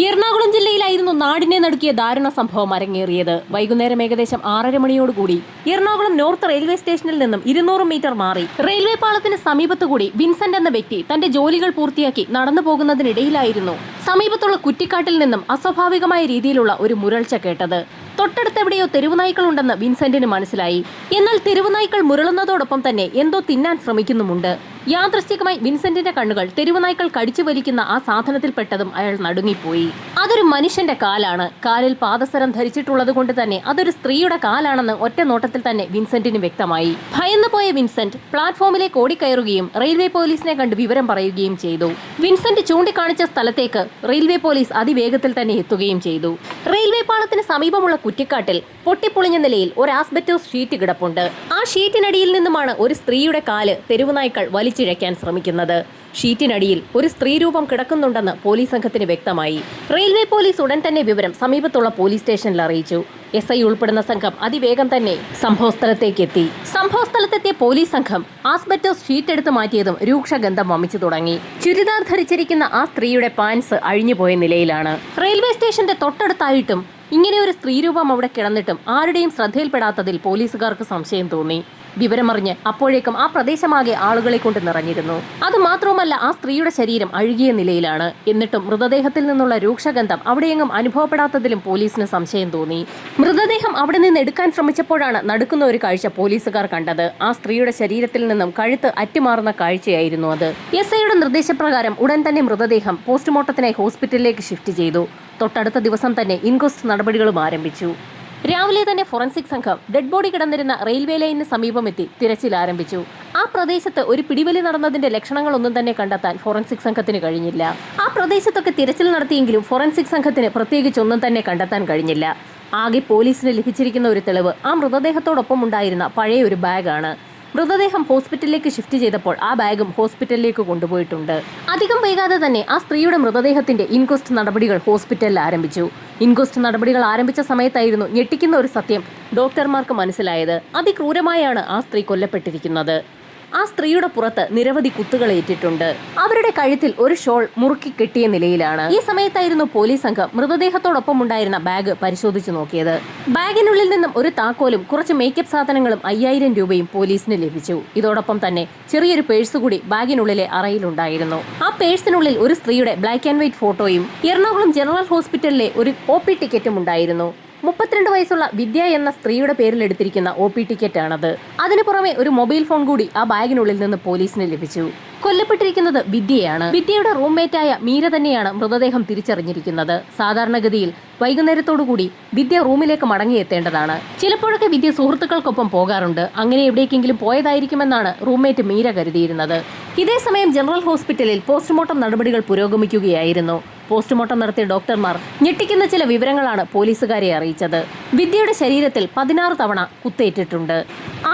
എറണാകുളം ജില്ലയിലായിരുന്നു നാടിനെ നടുക്കിയ ദാരുണ സംഭവം അരങ്ങേറിയത്. വൈകുന്നേരം ഏകദേശം 6:30 മണിയോടുകൂടി എറണാകുളം നോർത്ത് റെയിൽവേ സ്റ്റേഷനിൽ നിന്നും 200 മീറ്റർ മാറി റെയിൽവേ പാളത്തിന് സമീപത്തുകൂടി വിൻസെന്റ് എന്ന വ്യക്തി തന്റെ ജോലികൾ പൂർത്തിയാക്കി നടന്നു പോകുന്നതിനിടയിലായിരുന്നു സമീപത്തുള്ള കുറ്റിക്കാട്ടിൽ നിന്നും അസ്വാഭാവികമായ രീതിയിലുള്ള ഒരു മുരൾച്ച കേട്ടത്. തൊട്ടടുത്തെവിടെയോ തെരുവുനായ്ക്കളുണ്ടെന്ന് വിൻസെന്റിന് മനസ്സിലായി. എന്നാൽ തെരുവുനായ്ക്കൾ മുരളുന്നതോടൊപ്പം തന്നെ എന്തോ തിന്നാൻ ശ്രമിക്കുന്നുമുണ്ട്. യാദൃശ്ചികമായി വിൻസെന്റിന്റെ കണ്ണുകൾ തെരുവുനായ്ക്കൾ കടിച്ചു വലിക്കുന്ന ആ സാധനത്തിൽ പെട്ടതും അയാൾ നടുങ്ങിപ്പോയി. അതൊരു മനുഷ്യന്റെ കാലാണ്. കാലിൽ പാദസരം ധരിച്ചിട്ടുള്ളത് കൊണ്ട് തന്നെ അതൊരു സ്ത്രീയുടെ കാലാണെന്ന് ഒറ്റ നോട്ടത്തിൽ തന്നെ വിൻസെന്റിന് വ്യക്തമായി. ഭയന്നു പോയ വിൻസെന്റ് പ്ലാറ്റ്ഫോമിലേക്ക് ഓടിക്കയറുകയും റെയിൽവേ പോലീസിനെ കണ്ട് വിവരം പറയുകയും ചെയ്തു. വിൻസെന്റ് ചൂണ്ടിക്കാണിച്ച സ്ഥലത്തേക്ക് റെയിൽവേ പോലീസ് അതിവേഗത്തിൽ തന്നെ എത്തുകയും ചെയ്തു. റെയിൽവേ പാളത്തിന് സമീപമുള്ള കുറ്റിക്കാട്ടിൽ പൊട്ടിപ്പൊളിഞ്ഞ നിലയിൽ ഒരു ആസ്ബറ്റോസ് ഷീറ്റ് കിടപ്പുണ്ട്. ആ ഷീറ്റിനടിയിൽ നിന്നുമാണ് ഒരു സ്ത്രീയുടെ കാല് തെരുവുനായ്ക്കൾ വലിച്ചിഴയ്ക്കാൻ ശ്രമിക്കുന്നത്. ഷീറ്റിനടിയിൽ ഒരു സ്ത്രീരൂപം കിടക്കുന്നുണ്ടെന്ന് പോലീസ് സംഘത്തിന് വ്യക്തമായി. റെയിൽവേ പോലീസ് ഉടൻ തന്നെ വിവരം സമീപത്തുള്ള പോലീസ് സ്റ്റേഷനിൽ അറിയിച്ചു. SI ഉൾപ്പെടുന്ന സംഘം അതിവേഗം തന്നെ സംഭവസ്ഥലത്തേക്ക് എത്തി. സംഭവസ്ഥലത്തെത്തിയ പോലീസ് സംഘം ആസ്ബറ്റോസ് ഷീറ്റ് എടുത്ത് മാറ്റിയതും രൂക്ഷഗന്ധം വമിച്ചു തുടങ്ങി. ചുരിദാർ ധരിച്ചിരിക്കുന്ന ആ സ്ത്രീയുടെ പാൻസ് അഴിഞ്ഞുപോയ നിലയിലാണ്. റെയിൽവേ സ്റ്റേഷന്റെ തൊട്ടടുത്തായിട്ടും ഇങ്ങനെ ഒരു സ്ത്രീരൂപം അവിടെ കിടന്നിട്ടും ആരുടെയും ശ്രദ്ധയിൽപ്പെടാത്തതിൽ പോലീസുകാർക്ക് സംശയം തോന്നി. വിവരമറിഞ്ഞ് അപ്പോഴേക്കും ആ പ്രദേശമാകെ ആളുകളെ കൊണ്ട് നിറഞ്ഞിരുന്നു. അതുമാത്രവുമല്ല, ആ സ്ത്രീയുടെ ശരീരം അഴുകിയ നിലയിലാണ്. എന്നിട്ടും മൃതദേഹത്തിൽ നിന്നുള്ള രൂക്ഷഗന്ധം അവിടെയെങ്ങും അനുഭവപ്പെടാത്തതിലും പോലീസിന് സംശയം തോന്നി. മൃതദേഹം അവിടെ നിന്ന് എടുക്കാൻ ശ്രമിച്ചപ്പോഴാണ് നടുക്കുന്ന ഒരു കാഴ്ച പോലീസുകാർ കണ്ടത്. ആ സ്ത്രീയുടെ ശരീരത്തിൽ നിന്നും കഴുത്ത് അറ്റുമാറുന്ന കാഴ്ചയായിരുന്നു അത്. SIയുടെ നിർദ്ദേശപ്രകാരം ഉടൻ തന്നെ മൃതദേഹം പോസ്റ്റ്മോർട്ടത്തിനായി ഹോസ്പിറ്റലിലേക്ക് ഷിഫ്റ്റ് ചെയ്തു. തൊട്ടടുത്ത ദിവസം തന്നെ ഇൻക്വസ്റ്റ് നടപടികളും ആരംഭിച്ചു. രാവിലെ തന്നെ ഫോറൻസിക് സംഘം ഡെഡ് ബോഡി കിടന്നിരുന്ന റെയിൽവേ ലൈനിന് സമീപമെത്തി തിരച്ചിൽ ആരംഭിച്ചു. ആ പ്രദേശത്ത് ഒരു പിടിവലി നടന്നതിന്റെ ലക്ഷണങ്ങളൊന്നും തന്നെ കണ്ടെത്താൻ ഫോറൻസിക് സംഘത്തിന് കഴിഞ്ഞില്ല. ആ പ്രദേശത്തൊക്കെ തിരച്ചിൽ നടത്തിയെങ്കിലും ഫോറൻസിക് സംഘത്തിന് പ്രത്യേകിച്ചൊന്നും തന്നെ കണ്ടെത്താൻ കഴിഞ്ഞില്ല. ആകെ പോലീസിന് ലഭിച്ചിരിക്കുന്ന ഒരു തെളിവ് ആ മൃതദേഹത്തോടൊപ്പം ഉണ്ടായിരുന്ന പഴയ ഒരു ബാഗാണ്. മൃതദേഹം ഹോസ്പിറ്റലിലേക്ക് ഷിഫ്റ്റ് ചെയ്തപ്പോൾ ആ ബാഗും ഹോസ്പിറ്റലിലേക്ക് കൊണ്ടുപോയിട്ടുണ്ട്. അധികം വൈകാതെ തന്നെ ആ സ്ത്രീയുടെ മൃതദേഹത്തിന്റെ ഇൻക്വസ്റ്റ് നടപടികൾ ഹോസ്പിറ്റലിൽ ആരംഭിച്ചു. ഇൻക്വസ്റ്റ് നടപടികൾ ആരംഭിച്ച സമയത്തായിരുന്നു ഞെട്ടിക്കുന്ന ഒരു സത്യം ഡോക്ടർമാർക്ക് മനസ്സിലായത്. അതിക്രൂരമായാണ് ആ സ്ത്രീ കൊല്ലപ്പെട്ടിരിക്കുന്നത്. ആ സ്ത്രീയുടെ പുറത്ത് നിരവധി കുത്തുകൾ ഏറ്റിട്ടുണ്ട്. അവരുടെ കഴുത്തിൽ ഒരു ഷോൾ മുറുക്കി കെട്ടിയ നിലയിലാണ്. ഈ സമയത്തായിരുന്നു പോലീസ് സംഘം മൃതദേഹത്തോടൊപ്പം ഉണ്ടായിരുന്ന ബാഗ് പരിശോധിച്ചു നോക്കിയത്. ബാഗിനുള്ളിൽ നിന്നും ഒരു താക്കോലും കുറച്ച് മേക്കപ്പ് സാധനങ്ങളും 5000 രൂപയും പോലീസിന് ലഭിച്ചു. ഇതോടൊപ്പം തന്നെ ചെറിയൊരു പേഴ്സ് കൂടി ബാഗിനുള്ളിലെ അറയിലുണ്ടായിരുന്നു. ആ പേഴ്സിനുള്ളിൽ ഒരു സ്ത്രീയുടെ ബ്ലാക്ക് ആൻഡ് വൈറ്റ് ഫോട്ടോയും എറണാകുളം ജനറൽ ഹോസ്പിറ്റലിലെ ഒരു OP ടിക്കറ്റും ഉണ്ടായിരുന്നു. 32 വയസ്സുള്ള വിദ്യ എന്ന സ്ത്രീയുടെ പേരിൽ എടുത്തിരിക്കുന്ന OP ടിക്കറ്റാണത്. അതിനു പുറമെ ഒരു മൊബൈൽ ഫോൺ കൂടി ആ ബാഗിനുള്ളിൽ നിന്ന് പോലീസിന് ലഭിച്ചു. കൊല്ലപ്പെട്ടിരിക്കുന്നത് വിദ്യയാണ്. വിദ്യയുടെ റൂംമേറ്റായ മീര തന്നെയാണ് മൃതദേഹം തിരിച്ചറിഞ്ഞിരിക്കുന്നത്. സാധാരണഗതിയിൽ വൈകുന്നേരത്തോടുകൂടി വിദ്യ റൂമിലേക്ക് മടങ്ങിയെത്തേണ്ടതാണ്. ചിലപ്പോഴൊക്കെ വിദ്യ സുഹൃത്തുക്കൾക്കൊപ്പം പോകാറുണ്ട്. അങ്ങനെ എവിടേക്കെങ്കിലും പോയതായിരിക്കുമെന്നാണ് റൂംമേറ്റ് മീര കരുതിയിരുന്നത്. ഇതേസമയം ജനറൽ ഹോസ്പിറ്റലിൽ പോസ്റ്റ്മോർട്ടം നടപടികൾ പുരോഗമിക്കുകയായിരുന്നു. പോസ്റ്റ്മോർട്ടം നടത്തിയ ഡോക്ടർമാർ ഞെട്ടിക്കുന്ന ചില വിവരങ്ങളാണ് പോലീസുകാരെ അറിയിച്ചത്. വിദ്യയുടെ ശരീരത്തിൽ 16 തവണ കുത്തേറ്റിട്ടുണ്ട്.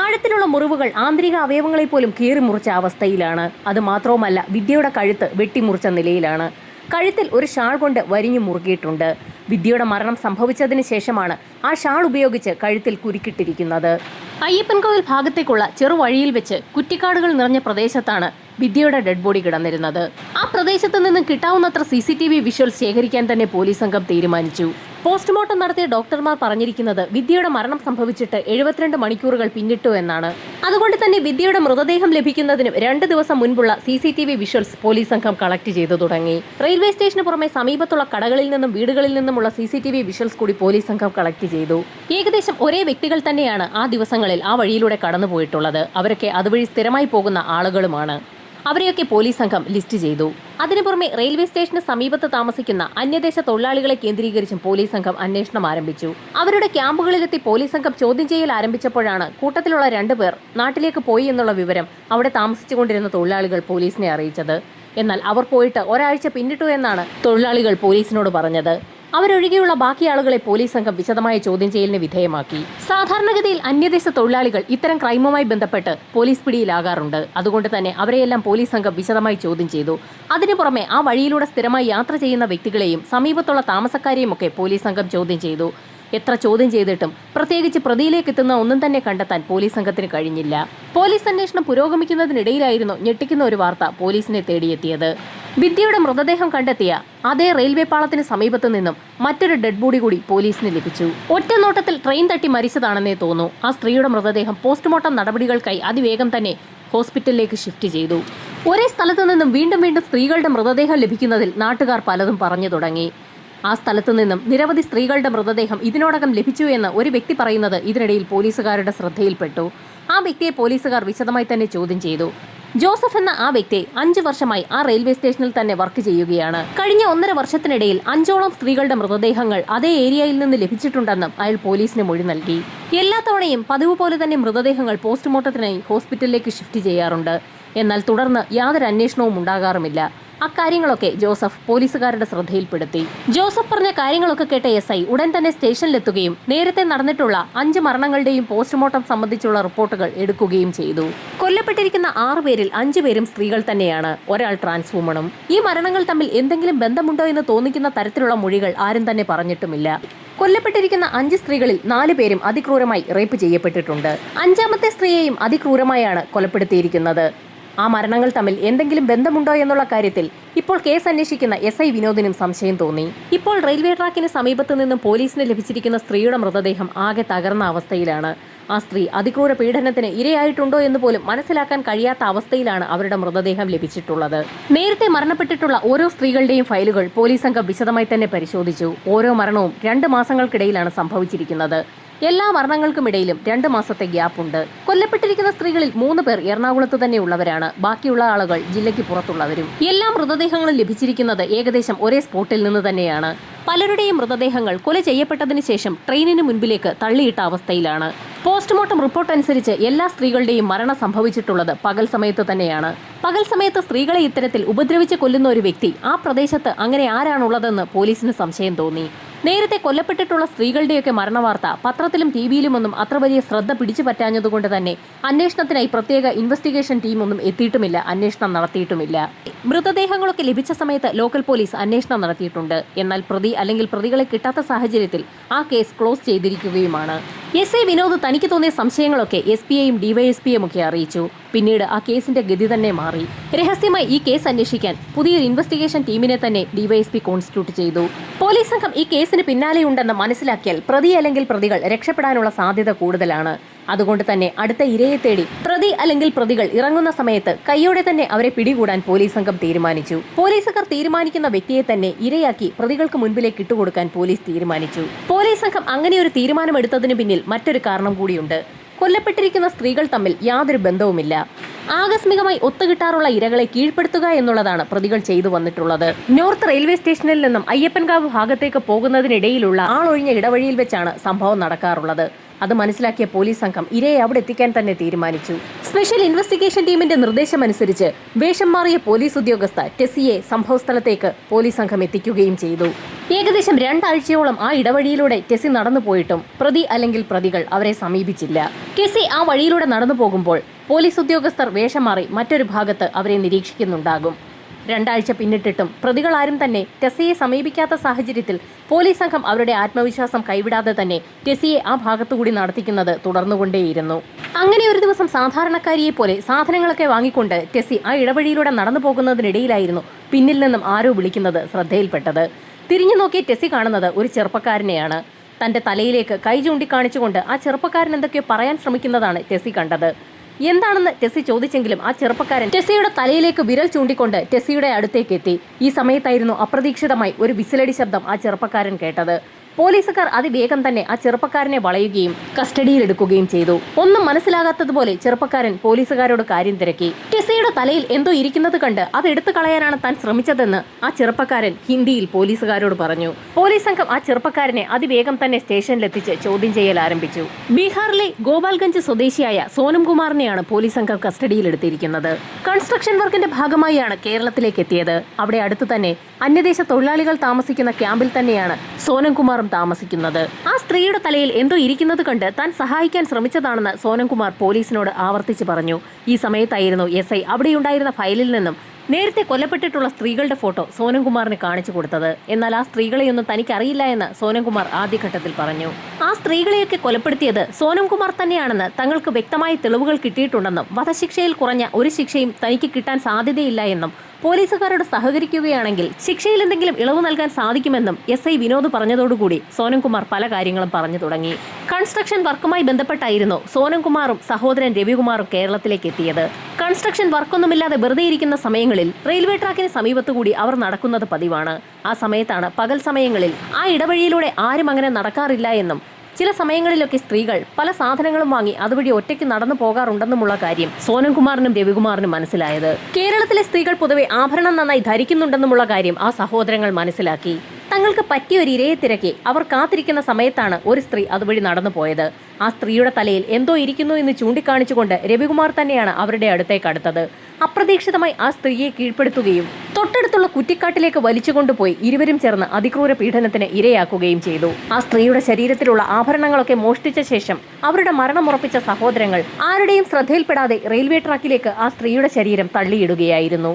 ആഴത്തിലുള്ള മുറിവുകൾ ആന്തരിക അവയവങ്ങളെ പോലും കീറിമുറിച്ച അവസ്ഥയിലാണ്. അത് മാത്രവുമല്ല, വിദ്യയുടെ കഴുത്ത് വെട്ടിമുറിച്ച നിലയിലാണ്. കഴുത്തിൽ ഒരു ഷാൾ കൊണ്ട് വരിഞ്ഞു മുറുകിയിട്ടുണ്ട്. വിദ്യയുടെ മരണം സംഭവിച്ചതിന് ശേഷമാണ് ആ ഷാൾ ഉപയോഗിച്ച് കഴുത്തിൽ കുരുക്കിട്ടിരിക്കുന്നത്. അയ്യപ്പൻകോവിൽ ഭാഗത്തേക്കുള്ള ചെറുവഴിയിൽ വെച്ച് കുറ്റിക്കാടുകൾ നിറഞ്ഞ പ്രദേശത്താണ് വിദ്യയുടെ ഡെഡ് ബോഡി കിടന്നിരുന്നത്. ആ പ്രദേശത്ത് നിന്നും കിട്ടാവുന്നത്ര CCTV വിഷ്വൽസ് ശേഖരിക്കാൻ തന്നെ പോലീസ് സംഘം തീരുമാനിച്ചു. പോസ്റ്റ്മോർട്ടം നടത്തിയ ഡോക്ടർമാർ പറഞ്ഞിരിക്കുന്നത് വിദ്യയുടെ മരണം സംഭവിച്ചിട്ട് 72 മണിക്കൂറുകൾ പിന്നിട്ടു എന്നാണ്. അതുകൊണ്ട് തന്നെ വിദ്യയുടെ മൃതദേഹം ലഭിക്കുന്നതിന് 2 ദിവസം മുൻപുള്ള CCTV വിഷ്വൽസ് പോലീസ് സംഘം കളക്ട് ചെയ്തു തുടങ്ങി. റെയിൽവേ സ്റ്റേഷന് പുറമെ സമീപത്തുള്ള കടകളിൽ നിന്നും വീടുകളിൽ നിന്നുമുള്ള CCTV വിഷ്വൽസ് കൂടി പോലീസ് സംഘം കളക്ട് ചെയ്തു. ഏകദേശം ഒരേ വ്യക്തികൾ തന്നെയാണ് ആ ദിവസങ്ങളിൽ ആ വഴിയിലൂടെ കടന്നുപോയിട്ടുള്ളത്. അവരൊക്കെ അതുവഴി സ്ഥിരമായി പോകുന്ന ആളുകളുമാണ്. അവരെയൊക്കെ പോലീസ് സംഘം ലിസ്റ്റ് ചെയ്തു. അതിനു പുറമെ റെയിൽവേ സ്റ്റേഷന് സമീപത്ത് താമസിക്കുന്ന അന്യദേശ തൊഴിലാളികളെ കേന്ദ്രീകരിച്ചും പോലീസ് സംഘം അന്വേഷണം ആരംഭിച്ചു. അവരുടെ ക്യാമ്പുകളിലെത്തി പോലീസ് സംഘം ചോദ്യം ചെയ്യൽ ആരംഭിച്ചപ്പോഴാണ് കൂട്ടത്തിലുള്ള 2 പേർ നാട്ടിലേക്ക് പോയി എന്നുള്ള വിവരം അവിടെ താമസിച്ചുകൊണ്ടിരുന്ന തൊഴിലാളികൾ പോലീസിനെ അറിയിച്ചത്. എന്നാൽ അവർ പോയിട്ട് ഒരാഴ്ച പിന്നിട്ടു എന്നാണ് തൊഴിലാളികൾ പോലീസിനോട് പറഞ്ഞത്. അവരൊഴികെയുള്ള ബാക്കി ആളുകളെ പോലീസ് സംഘം വിശദമായ ചോദ്യം ചെയ്യലിന് വിധേയമാക്കി. സാധാരണഗതിയിൽ അന്യദേശ തൊഴിലാളികൾ ഇത്തരം ക്രൈമുമായി ബന്ധപ്പെട്ട് പോലീസ് പിടിയിലാകാറുണ്ട്. അതുകൊണ്ട് തന്നെ അവരെയെല്ലാം പോലീസ് സംഘം വിശദമായി ചോദ്യം ചെയ്തു. അതിനു പുറമെ ആ വഴിയിലൂടെ സ്ഥിരമായി യാത്ര ചെയ്യുന്ന വ്യക്തികളെയും സമീപത്തുള്ള താമസക്കാരെയും ഒക്കെ പോലീസ് സംഘം ചോദ്യം ചെയ്തു. എത്ര ചോദ്യം ചെയ്തിട്ടും പ്രത്യേകിച്ച് പ്രതിയിലേക്ക് എത്തുന്ന ഒന്നും തന്നെ കണ്ടെത്താൻ പോലീസ് സംഘത്തിന് കഴിഞ്ഞില്ല. പോലീസ് അന്വേഷണം പുരോഗമിക്കുന്നതിനിടയിലായിരുന്നു ഞെട്ടിക്കുന്ന ഒരു വാർത്ത പോലീസിനെ തേടിയെത്തിയത്. വിദ്യയുടെ മൃതദേഹം കണ്ടെത്തിയ അതേ റെയിൽവേ പാളത്തിന് സമീപത്തു നിന്നും മറ്റൊരു ഡെഡ് ബോഡി കൂടി പോലീസിന് ലഭിച്ചു. ഒറ്റ നോട്ടത്തിൽ ട്രെയിൻ തട്ടി മരിച്ചതാണെന്നേ തോന്നൂ. ആ സ്ത്രീയുടെ മൃതദേഹം പോസ്റ്റ്മോർട്ടം നടപടികൾക്കായി അതിവേഗം തന്നെ ഹോസ്പിറ്റലിലേക്ക് ഷിഫ്റ്റ് ചെയ്തു. ഒരേ സ്ഥലത്തു നിന്നും വീണ്ടും വീണ്ടും സ്ത്രീകളുടെ മൃതദേഹം ലഭിക്കുന്നതിൽ നാട്ടുകാർ പലതും പറഞ്ഞു തുടങ്ങി. ആ സ്ഥലത്തു നിന്നും നിരവധി സ്ത്രീകളുടെ മൃതദേഹം ഇതിനോടകം ലഭിച്ചു എന്ന് ഒരു വ്യക്തി പറയുന്നത് ഇതിനിടയിൽ പോലീസുകാരുടെ ശ്രദ്ധയിൽപ്പെട്ടു. ആ വ്യക്തിയെ പോലീസുകാർ വിശദമായി തന്നെ ചോദ്യം ചെയ്തു. ജോസഫ് എന്ന ആ വ്യക്തി 5 വർഷമായി ആ റെയിൽവേ സ്റ്റേഷനിൽ തന്നെ വർക്ക് ചെയ്യുകയാണ്. കഴിഞ്ഞ 1.5 വർഷത്തിനിടയിൽ 5ഓളം സ്ത്രീകളുടെ മൃതദേഹങ്ങൾ അതേ ഏരിയയിൽ നിന്ന് ലഭിച്ചിട്ടുണ്ടെന്നും അയാൾ പോലീസിന് മൊഴി നൽകി. എല്ലാ തവണയും പതിവ് പോലെ തന്നെ മൃതദേഹങ്ങൾ പോസ്റ്റ്മോർട്ടത്തിനായി ഹോസ്പിറ്റലിലേക്ക് ഷിഫ്റ്റ് ചെയ്യാറുണ്ട്. എന്നാൽ തുടർന്ന് യാതൊരു അന്വേഷണവും ഉണ്ടാകാറുമില്ല. അക്കാര്യങ്ങളൊക്കെ ജോസഫ് പോലീസുകാരുടെ ശ്രദ്ധയിൽപ്പെടുത്തി. ജോസഫ് പറഞ്ഞ കാര്യങ്ങളൊക്കെ കേട്ട SI ഉടൻ തന്നെ സ്റ്റേഷനിലെത്തുകയും നേരത്തെ നടന്നിട്ടുള്ള 5 മരണങ്ങളുടെയും പോസ്റ്റ്മോർട്ടം സംബന്ധിച്ചുള്ള റിപ്പോർട്ടുകൾ എടുക്കുകയും ചെയ്തു. കൊല്ലപ്പെട്ടിരിക്കുന്ന 6 പേരിൽ 5 പേരും സ്ത്രീകൾ തന്നെയാണ്. ഒരാൾ ട്രാൻസ് വുമണും. ഈ മരണങ്ങൾ തമ്മിൽ എന്തെങ്കിലും ബന്ധമുണ്ടോ എന്ന് തോന്നിക്കുന്ന തരത്തിലുള്ള മൊഴികൾ ആരും തന്നെ പറഞ്ഞിട്ടുമില്ല. കൊല്ലപ്പെട്ടിരിക്കുന്ന 5 സ്ത്രീകളിൽ 4 പേരും അതിക്രൂരമായി റേപ്പ് ചെയ്യപ്പെട്ടിട്ടുണ്ട്. 5ാമത്തെ സ്ത്രീയെയും അതിക്രൂരമായാണ് കൊലപ്പെടുത്തിയിരിക്കുന്നത്. ആ മരണങ്ങൾ തമ്മിൽ എന്തെങ്കിലും ബന്ധമുണ്ടോ എന്നുള്ള കാര്യത്തിൽ ഇപ്പോൾ കേസ് അന്വേഷിക്കുന്ന SI വിനോദിനും സംശയം തോന്നി. ഇപ്പോൾ റെയിൽവേ ട്രാക്കിന് സമീപത്തു നിന്നും പോലീസിന് ലഭിച്ചിരിക്കുന്ന സ്ത്രീയുടെ മൃതദേഹം ആകെ തകർന്ന അവസ്ഥയിലാണ്. ആ സ്ത്രീ അതിക്രൂര പീഡനത്തിന് ഇരയായിട്ടുണ്ടോ എന്ന് പോലും മനസ്സിലാക്കാൻ കഴിയാത്ത അവസ്ഥയിലാണ് അവരുടെ മൃതദേഹം ലഭിച്ചിട്ടുള്ളത്. നേരത്തെ മരണപ്പെട്ടിട്ടുള്ള ഓരോ സ്ത്രീകളുടെയും ഫയലുകൾ പോലീസ് സംഘം വിശദമായി തന്നെ പരിശോധിച്ചു. ഓരോ മരണവും 2 മാസങ്ങൾക്കിടയിലാണ് സംഭവിച്ചിരിക്കുന്നത്. എല്ലാ മരണങ്ങൾക്കുമിടയിലും 2 മാസത്തെ ഗ്യാപ്പുണ്ട്. കൊല്ലപ്പെട്ടിരിക്കുന്ന സ്ത്രീകളിൽ 3 പേർ എറണാകുളത്ത് തന്നെ ഉള്ളവരാണ്. ബാക്കിയുള്ള ആളുകൾ ജില്ലയ്ക്ക് പുറത്തുള്ളവരും. എല്ലാ മൃതദേഹങ്ങളും ലഭിച്ചിരിക്കുന്നത് ഏകദേശം ഒരേ സ്പോട്ടിൽ നിന്ന് തന്നെയാണ്. പലരുടെയും മൃതദേഹങ്ങൾ കൊല ചെയ്യപ്പെട്ടതിന് ശേഷം ട്രെയിനിന് മുൻപിലേക്ക് തള്ളിയിട്ട അവസ്ഥയിലാണ്. പോസ്റ്റ്മോർട്ടം റിപ്പോർട്ട് അനുസരിച്ച് എല്ലാ സ്ത്രീകളുടെയും മരണം സംഭവിച്ചിട്ടുള്ളത് പകൽ സമയത്ത് തന്നെയാണ്. പകൽ സമയത്ത് സ്ത്രീകളെ ഇത്തരത്തിൽ ഉപദ്രവിച്ച് കൊല്ലുന്ന ഒരു വ്യക്തി ആ പ്രദേശത്ത് അങ്ങനെ ആരാണുള്ളതെന്ന് പോലീസിന് സംശയം തോന്നി. നേരത്തെ കൊല്ലപ്പെട്ടിട്ടുള്ള സ്ത്രീകളുടെയൊക്കെ മരണവാർത്ത പത്രത്തിലും TVയിലുമൊന്നും അത്ര വലിയ ശ്രദ്ധ പിടിച്ചു പറ്റാഞ്ഞതുകൊണ്ട് തന്നെ അന്വേഷണത്തിനായി പ്രത്യേക ഇൻവെസ്റ്റിഗേഷൻ ടീമൊന്നും എത്തിയിട്ടുമില്ല, അന്വേഷണം നടത്തിയിട്ടുമില്ല. മൃതദേഹങ്ങളൊക്കെ ലഭിച്ച സമയത്ത് ലോക്കൽ പോലീസ് അന്വേഷണം നടത്തിയിട്ടുണ്ട്. എന്നാൽ പ്രതി അല്ലെങ്കിൽ പ്രതികളെ കിട്ടാത്ത സാഹചര്യത്തിൽ ആ കേസ് ക്ലോസ് ചെയ്തിരിക്കുകയുമാണ്. SI വിനോദ് തനിക്ക് തോന്നിയ സംശയങ്ങളൊക്കെ SPയെയും DYSPയെയും ഒക്കെ അറിയിച്ചു. പിന്നീട് ആ കേസിന്റെ ഗതി തന്നെ മാറി. രഹസ്യമായി ഈ കേസ് അന്വേഷിക്കാൻ പുതിയൊരു ഇൻവെസ്റ്റിഗേഷൻ ടീമിനെ തന്നെ DYSP കോൺസ്റ്റിറ്റ്യൂട്ട് ചെയ്തു. പോലീസ് സംഘം ഈ കേസിന് പിന്നാലെയുണ്ടെന്ന് മനസ്സിലാക്കിയാൽ പ്രതി അല്ലെങ്കിൽ പ്രതികൾ രക്ഷപ്പെടാനുള്ള സാധ്യത കൂടുതലാണ്. അതുകൊണ്ട് തന്നെ അടുത്ത ഇരയെ തേടി പ്രതി അല്ലെങ്കിൽ പ്രതികൾ ഇറങ്ങുന്ന സമയത്ത് കൈയോടെ തന്നെ അവരെ പിടികൂടാൻ പോലീസ് സംഘം തീരുമാനിച്ചു. പോലീസുകാർ തീരുമാനിക്കുന്ന വ്യക്തിയെ തന്നെ ഇരയാക്കി പ്രതികൾക്ക് മുൻപിലേക്ക് ഇട്ടുകൊടുക്കാൻ പോലീസ് തീരുമാനിച്ചു. പോലീസ് സംഘം അങ്ങനെ ഒരു തീരുമാനമെടുത്തതിന് പിന്നിൽ മറ്റൊരു കാരണം കൂടിയുണ്ട്. കൊല്ലപ്പെട്ടിരിക്കുന്ന സ്ത്രീകൾ തമ്മിൽ യാതൊരു ബന്ധവുമില്ല. ആകസ്മികമായി ഒത്തുകിട്ടാറുള്ള ഇരകളെ കീഴ്പ്പെടുത്തുക എന്നുള്ളതാണ് പ്രതികൾ ചെയ്തു വന്നിട്ടുള്ളത്. നോർത്ത് റെയിൽവേ സ്റ്റേഷനിൽ നിന്നും അയ്യപ്പൻകാവ് ഭാഗത്തേക്ക് പോകുന്നതിനിടയിലുള്ള ആളൊഴിഞ്ഞ ഇടവഴിയിൽ വെച്ചാണ് സംഭവം നടക്കാറുള്ളത്. അത് മനസ്സിലാക്കിയ പോലീസ് സംഘം ഇരയെ അവിടെ എത്തിക്കാൻ തന്നെ തീരുമാനിച്ചു. സ്പെഷ്യൽ ഇൻവെസ്റ്റിഗേഷൻ ടീമിന്റെ നിർദ്ദേശമനുസരിച്ച് വേഷം മാറിയ പോലീസ് ഉദ്യോഗസ്ഥ ടെസ്സിയെ സംഭവസ്ഥലത്തേക്ക് പോലീസ് സംഘം എത്തിക്കുകയും ചെയ്തു. ഏകദേശം 2 ആഴ്ചയോളം ആ ഇടവഴിയിലൂടെ ടെസ്സി നടന്നു പോയിട്ടും പ്രതി അല്ലെങ്കിൽ പ്രതികൾ അവരെ സമീപിച്ചില്ല. ടെസ്സി ആ വഴിയിലൂടെ നടന്നു പോകുമ്പോൾ പോലീസ് ഉദ്യോഗസ്ഥർ വേഷം മാറി മറ്റൊരു ഭാഗത്ത് അവരെ നിരീക്ഷിക്കുന്നുണ്ടാകും. 2 ആഴ്ച പിന്നിട്ടിട്ടും പ്രതികളാരും തന്നെ ടെസ്സിയെ സമീപിക്കാത്ത സാഹചര്യത്തിൽ പോലീസ് സംഘം അവരുടെ ആത്മവിശ്വാസം കൈവിടാതെ തന്നെ ടെസ്സിയെ ആ ഭാഗത്തുകൂടി നടത്തിക്കുന്നത് തുടർന്നുകൊണ്ടേയിരുന്നു. അങ്ങനെ ഒരു ദിവസം സാധാരണക്കാരിയെ പോലെ സാധനങ്ങളൊക്കെ വാങ്ങിക്കൊണ്ട് ടെസ്സി ആ ഇടവഴിയിലൂടെ നടന്നു പോകുന്നതിനിടയിലായിരുന്നു പിന്നിൽ നിന്നും ആരോ വിളിക്കുന്നത് ശ്രദ്ധയിൽപ്പെട്ടത്. തിരിഞ്ഞു നോക്കി ടെസ്സി കാണുന്നത് ഒരു ചെറുപ്പക്കാരനെയാണ്. തന്റെ തലയിലേക്ക് കൈ ചൂണ്ടിക്കാണിച്ചുകൊണ്ട് ആ ചെറുപ്പക്കാരൻ എന്തൊക്കെയോ പറയാൻ ശ്രമിക്കുന്നതാണ് ടെസ്സി കണ്ടത്. എന്താണെന്ന് ടെസ്സി ചോദിച്ചെങ്കിലും ആ ചെറുപ്പക്കാരൻ ടെസ്സിയുടെ തലയിലേക്ക് വിരൽ ചൂണ്ടിക്കൊണ്ട് ടെസ്സിയുടെ അടുത്തേക്ക് എത്തി. ഈ സമയത്തായിരുന്നു അപ്രതീക്ഷിതമായി ഒരു വിസിലടി ശബ്ദം ആ ചെറുപ്പക്കാരൻ കേട്ടത്. പോലീസുകാർ അതിവേഗം തന്നെ ആ ചെറുപ്പക്കാരനെ വളയുകയും കസ്റ്റഡിയിലെടുക്കുകയും ചെയ്തു. ഒന്നും മനസ്സിലാകാത്തതുപോലെ ചെറുപ്പക്കാരൻ പോലീസുകാരോട് കാര്യം തിരക്കി. ടെസ്സിയുടെ തലയിൽ എന്തോ ഇരിക്കുന്നത് കണ്ട് അത് എടുത്തു കളയാനാണ് താൻ ശ്രമിച്ചതെന്ന് ആ ചെറുപ്പക്കാരൻ ഹിന്ദിയിൽ പോലീസുകാരോട് പറഞ്ഞു. പോലീസ് സംഘം ആ ചെറുപ്പക്കാരനെ അതിവേഗം തന്നെ സ്റ്റേഷനിലെത്തിച്ച് ചോദ്യം ചെയ്യൽ ആരംഭിച്ചു. ബീഹാറിലെ ഗോപാൽഗഞ്ച് സ്വദേശിയായ സോനം കുമാറിനെയാണ് പോലീസ് സംഘം കസ്റ്റഡിയിലെടുത്തിരിക്കുന്നത്. കൺസ്ട്രക്ഷൻ വർക്കിന്റെ ഭാഗമായാണ് കേരളത്തിലേക്ക് എത്തിയത്. അവിടെ അടുത്തു തന്നെ അന്യദേശ തൊഴിലാളികൾ താമസിക്കുന്ന ക്യാമ്പിൽ തന്നെയാണ് സോനം കുമാറും താമസിക്കുന്നത്. ആ സ്ത്രീയുടെ തലയിൽ എന്തോ ഇരിക്കുന്നത് കണ്ട് താൻ സഹായിക്കാൻ ശ്രമിച്ചതാണെന്ന് സോനം കുമാർ പോലീസിനോട് ആവർത്തിച്ച് പറഞ്ഞു. ഈ സമയത്തായിരുന്നു SI അവിടെയുണ്ടായിരുന്ന ഫയലിൽ നിന്നും നേരത്തെ കൊല്ലപ്പെട്ടിട്ടുള്ള സ്ത്രീകളുടെ ഫോട്ടോ സോനംകുമാറിന് കാണിച്ചു കൊടുത്തത്. എന്നാൽ ആ സ്ത്രീകളെയൊന്നും തനിക്കറിയില്ല എന്ന് സോനംകുമാർ ആദ്യഘട്ടത്തിൽ പറഞ്ഞു. ആ സ്ത്രീകളെയൊക്കെ കൊലപ്പെടുത്തിയത് സോനംകുമാർ തന്നെയാണെന്ന് തങ്ങൾക്ക് വ്യക്തമായ തെളിവുകൾ കിട്ടിയിട്ടുണ്ടെന്നും വധശിക്ഷയിൽ കുറഞ്ഞ ഒരു ശിക്ഷയും തനിക്ക് കിട്ടാൻ സാധ്യതയില്ല എന്നും പോലീസുകാരോട് സഹകരിക്കുകയാണെങ്കിൽ ശിക്ഷയിൽ എന്തെങ്കിലും ഇളവ് നൽകാൻ സാധിക്കുമെന്നും SI വിനോദ് പറഞ്ഞതോടുകൂടി സോനംകുമാർ പല കാര്യങ്ങളും പറഞ്ഞു തുടങ്ങി. കൺസ്ട്രക്ഷൻ വർക്കുമായി ബന്ധപ്പെട്ടായിരുന്നു സോനംകുമാറും സഹോദരൻ രവികുമാറും കേരളത്തിലേക്ക് എത്തിയത്. കൺസ്ട്രക്ഷൻ വർക്കൊന്നുമില്ലാതെ വെറുതെ ഇരിക്കുന്ന സമയങ്ങളിൽ റെയിൽവേ ട്രാക്കിന് സമീപത്തുകൂടി അവർ നടക്കുന്നത് പതിവാണ്. ആ സമയത്താണ് പകൽ സമയങ്ങളിൽ ആ ഇടവഴിയിലൂടെ ആരും അങ്ങനെ നടക്കാറില്ല എന്നും ചില സമയങ്ങളിലൊക്കെ സ്ത്രീകൾ പല സാധനങ്ങളും വാങ്ങി അതുവഴി ഒറ്റയ്ക്ക് നടന്നു പോകാറുണ്ടെന്നുമുള്ള കാര്യം സോനംകുമാറിനും രവികുമാറിനും മനസ്സിലായത്. കേരളത്തിലെ സ്ത്രീകൾ പൊതുവെ ആഭരണം നന്നായി ധരിക്കുന്നുണ്ടെന്നുമുള്ള കാര്യം ആ സഹോദരങ്ങൾ മനസ്സിലാക്കി. തങ്ങൾക്ക് പറ്റിയ ഒരു ഇരയെ തിരക്കി അവർ കാത്തിരിക്കുന്ന സമയത്താണ് ഒരു സ്ത്രീ അതുവഴി നടന്നു പോയത്. ആ സ്ത്രീയുടെ തലയിൽ എന്തോ ഇരിക്കുന്നു എന്ന് ചൂണ്ടിക്കാണിച്ചുകൊണ്ട് രവികുമാർ തന്നെയാണ് അവരുടെ അടുത്തേക്ക് അടുത്തത്. അപ്രതീക്ഷിതമായി ആ സ്ത്രീയെ കീഴ്പ്പെടുത്തുകയും തൊട്ടടുത്തുള്ള കുറ്റിക്കാട്ടിലേക്ക് വലിച്ചുകൊണ്ടുപോയി ഇരുവരും ചേർന്ന് അതിക്രൂര പീഡനത്തിന് ഇരയാക്കുകയും ചെയ്തു. ആ സ്ത്രീയുടെ ശരീരത്തിലുള്ള ആഭരണങ്ങളൊക്കെ മോഷ്ടിച്ച ശേഷം അവരുടെ മരണമുറപ്പിച്ച സഹോദരങ്ങൾ ആരുടെയും ശ്രദ്ധയിൽപ്പെടാതെ റെയിൽവേ ട്രാക്കിലേക്ക് ആ സ്ത്രീയുടെ ശരീരം തള്ളിയിടുകയായിരുന്നു.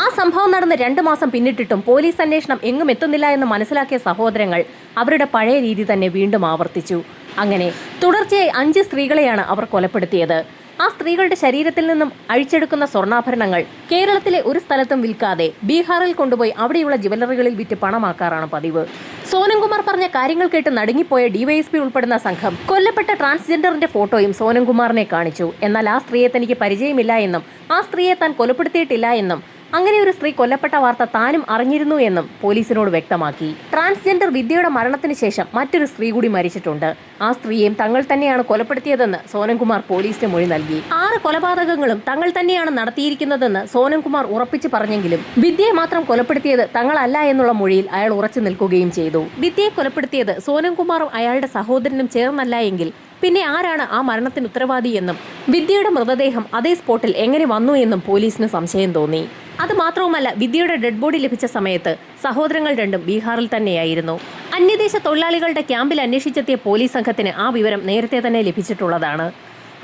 ആ സംഭവം നടന്ന് 2 മാസം പിന്നിട്ടിട്ടും പോലീസ് അന്വേഷണം എങ്ങും എത്തുന്നില്ല എന്ന് മനസ്സിലാക്കിയ സഹോദരങ്ങൾ അവരുടെ പഴയ രീതി തന്നെ വീണ്ടും ആവർത്തിച്ചു. അങ്ങനെ തുടർച്ചയായി 5 സ്ത്രീകളെയാണ് അവർ കൊലപ്പെടുത്തിയത്. ആ സ്ത്രീകളുടെ ശരീരത്തിൽ നിന്നും അഴിച്ചെടുക്കുന്ന സ്വർണ്ണാഭരണങ്ങൾ കേരളത്തിലെ ഒരു സ്ഥലത്തും വിൽക്കാതെ ബീഹാറിൽ കൊണ്ടുപോയി അവിടെയുള്ള ജ്വല്ലറികളിൽ വിറ്റ് പണമാക്കാറാണ് പതിവ്. സോനംകുമാർ പറഞ്ഞ കാര്യങ്ങൾ കേട്ട് നടുങ്ങിപ്പോയ DYSP ഉൾപ്പെടുന്ന സംഘം കൊല്ലപ്പെട്ട ട്രാൻസ്ജെൻഡറിന്റെ ഫോട്ടോയും സോനംകുമാറിനെ കാണിച്ചു. എന്നാൽ ആ സ്ത്രീയെ തനിക്ക് പരിചയമില്ല എന്നും ആ സ്ത്രീയെ താൻ കൊലപ്പെടുത്തിയിട്ടില്ല എന്നും അങ്ങനെ ഒരു സ്ത്രീ കൊല്ലപ്പെട്ട വാർത്ത താനും അറിഞ്ഞിരുന്നു എന്നും പോലീസിനോട് വ്യക്തമാക്കി. ട്രാൻസ്ജെൻഡർ വിദ്യയുടെ മരണത്തിന് ശേഷം മറ്റൊരു സ്ത്രീ കൂടി മരിച്ചിട്ടുണ്ട്. ആ സ്ത്രീയെയും തങ്ങൾ തന്നെയാണ് കൊലപ്പെടുത്തിയതെന്ന് സോനംകുമാർ പോലീസിന് മൊഴി നൽകി. 6 കൊലപാതകങ്ങളും തങ്ങൾ തന്നെയാണ് നടത്തിയിരിക്കുന്നതെന്ന് സോനംകുമാർ ഉറപ്പിച്ചു പറഞ്ഞെങ്കിലും വിദ്യയെ മാത്രം കൊലപ്പെടുത്തിയത് തങ്ങളല്ല എന്നുള്ള മൊഴിയിൽ അയാൾ ഉറച്ചു നിൽക്കുകയും ചെയ്തു. വിദ്യയെ കൊലപ്പെടുത്തിയത് സോനംകുമാറും അയാളുടെ സഹോദരനും ചേർന്നല്ല എങ്കിൽ പിന്നെ ആരാണ് ആ മരണത്തിന് ഉത്തരവാദിയെന്നും വിദ്യയുടെ മൃതദേഹം അതേ സ്പോട്ടിൽ എങ്ങനെ വന്നു എന്നും പോലീസിന് സംശയം തോന്നി. അത് മാത്രവുമല്ല, വിദ്യയുടെ ഡെഡ് ബോഡി ലഭിച്ച സമയത്ത് സഹോദരങ്ങൾ രണ്ടും ബീഹാറിൽ തന്നെയായിരുന്നു. അന്യദേശ തൊഴിലാളികളുടെ ക്യാമ്പിൽ അന്വേഷിച്ചെത്തിയ പോലീസ് സംഘത്തിന് ആ വിവരം നേരത്തെ തന്നെ ലഭിച്ചിട്ടുള്ളതാണ്.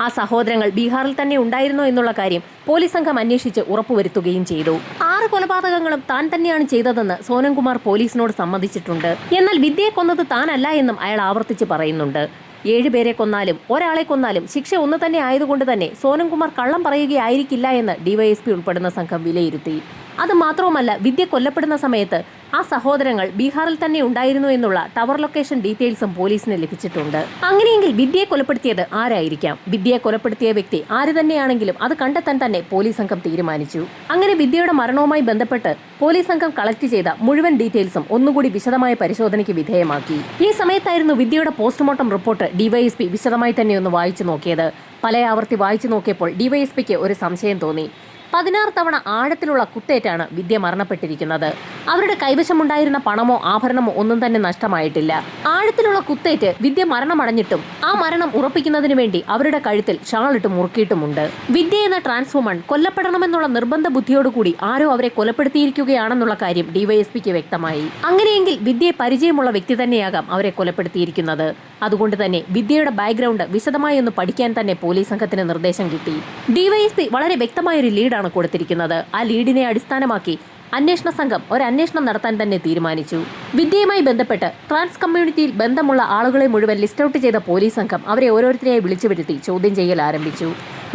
ആ സഹോദരങ്ങൾ ബീഹാറിൽ തന്നെ ഉണ്ടായിരുന്നോ എന്നുള്ള കാര്യം പോലീസ് സംഘം അന്വേഷിച്ച് ഉറപ്പുവരുത്തുകയും ചെയ്തു. 6 കൊലപാതകങ്ങളും താൻ തന്നെയാണ് ചെയ്തതെന്ന് സോനംകുമാർ പോലീസിനോട് സമ്മതിച്ചിട്ടുണ്ട്. എന്നാൽ വിദ്യയെ കൊന്നത് താനല്ല എന്നും അയാൾ ആവർത്തിച്ച് പറയുന്നുണ്ട്. 7 പേരെ കൊന്നാലും ഒരാളെ കൊന്നാലും ശിക്ഷ ഒന്ന് തന്നെ ആയതുകൊണ്ട് തന്നെ സോനംകുമാർ കള്ളം പറയുകയായിരിക്കില്ല എന്ന് DYSP ഉൾപ്പെടുന്ന സംഘം വിലയിരുത്തി. അത് മാത്രവുമല്ല, വിദ്യ കൊല്ലപ്പെടുന്ന സമയത്ത് ആ സഹോദരങ്ങൾ ബീഹാറിൽ തന്നെ ഉണ്ടായിരുന്നു എന്നുള്ള ടവർ ലൊക്കേഷൻ ഡീറ്റെയിൽസും പോലീസിന് ലഭിച്ചിട്ടുണ്ട്. അങ്ങനെയെങ്കിൽ വിദ്യയെ കൊലപ്പെടുത്തിയത് ആരായിരിക്കാം? വിദ്യയെ കൊലപ്പെടുത്തിയ വ്യക്തി ആര് തന്നെയാണെങ്കിലും അത് കണ്ടെത്താൻ തന്നെ പോലീസ് സംഘം തീരുമാനിച്ചു. അങ്ങനെ വിദ്യയുടെ മരണവുമായി ബന്ധപ്പെട്ട് പോലീസ് സംഘം കളക്ട് ചെയ്ത മുഴുവൻ ഡീറ്റെയിൽസും ഒന്നുകൂടി വിശദമായ പരിശോധനയ്ക്ക് വിധേയമാക്കി. ഈ സമയത്തായിരുന്നു വിദ്യയുടെ പോസ്റ്റ്മോർട്ടം റിപ്പോർട്ട് DYSP വിശദമായി തന്നെ ഒന്ന് വായിച്ചു നോക്കിയത്. പല ആവർത്തി വായിച്ചു നോക്കിയപ്പോൾ DYSPക്ക് ഒരു സംശയം തോന്നി. 16 തവണ ആഴത്തിലുള്ള കുത്തേറ്റാണ് വിദ്യ മരണപ്പെട്ടിരിക്കുന്നത്. അവരുടെ കൈവശമുണ്ടായിരുന്ന പണമോ ആഭരണമോ ഒന്നും തന്നെ നഷ്ടമായിട്ടില്ല. ആഴത്തിലുള്ള കുത്തേറ്റ് വിദ്യ മരണമടഞ്ഞിട്ടും ആ മരണം ഉറപ്പിക്കുന്നതിന് വേണ്ടി അവരുടെ കഴുത്തിൽ ഷാളിട്ട് മുറുക്കിയിട്ടുമുണ്ട്. വിദ്യ എന്ന ട്രാൻസ് വുമൺ കൊല്ലപ്പെടണമെന്നുള്ള നിർബന്ധ ബുദ്ധിയോടുകൂടി ആരോ അവരെ കൊലപ്പെടുത്തിയിരിക്കുകയാണെന്നുള്ള കാര്യം DYSPക്ക് വ്യക്തമായി. അങ്ങനെയെങ്കിൽ വിദ്യയെ പരിചയമുള്ള വ്യക്തി തന്നെയാകാം അവരെ കൊലപ്പെടുത്തിയിരിക്കുന്നത്. അതുകൊണ്ട് തന്നെ വിദ്യയുടെ ബാക്ക്ഗ്രൗണ്ട് വിശദമായി ഒന്ന് പഠിക്കാൻ തന്നെ പോലീസ് സംഘത്തിന് നിർദ്ദേശം കിട്ടി. DYSP വളരെ വ്യക്തമായൊരു ലീഡാണ് കൊടുത്തിരിക്കുന്നത്. ആ ലീഡിനെ അടിസ്ഥാനമാക്കി അന്വേഷണ സംഘം ഒരു അന്വേഷണം നടത്താൻ തന്നെ തീരുമാനിച്ചു. വിദ്യയുമായി ബന്ധപ്പെട്ട് ട്രാൻസ് കമ്മ്യൂണിറ്റിയിൽ ബന്ധമുള്ള ആളുകളെ മുഴുവൻ ലിസ്റ്റ് ഔട്ട് ചെയ്ത പോലീസ് സംഘം അവരെ ഓരോരുത്തരെയായി വിളിച്ചു വരുത്തി ചോദ്യം ചെയ്യൽ ആരംഭിച്ചു.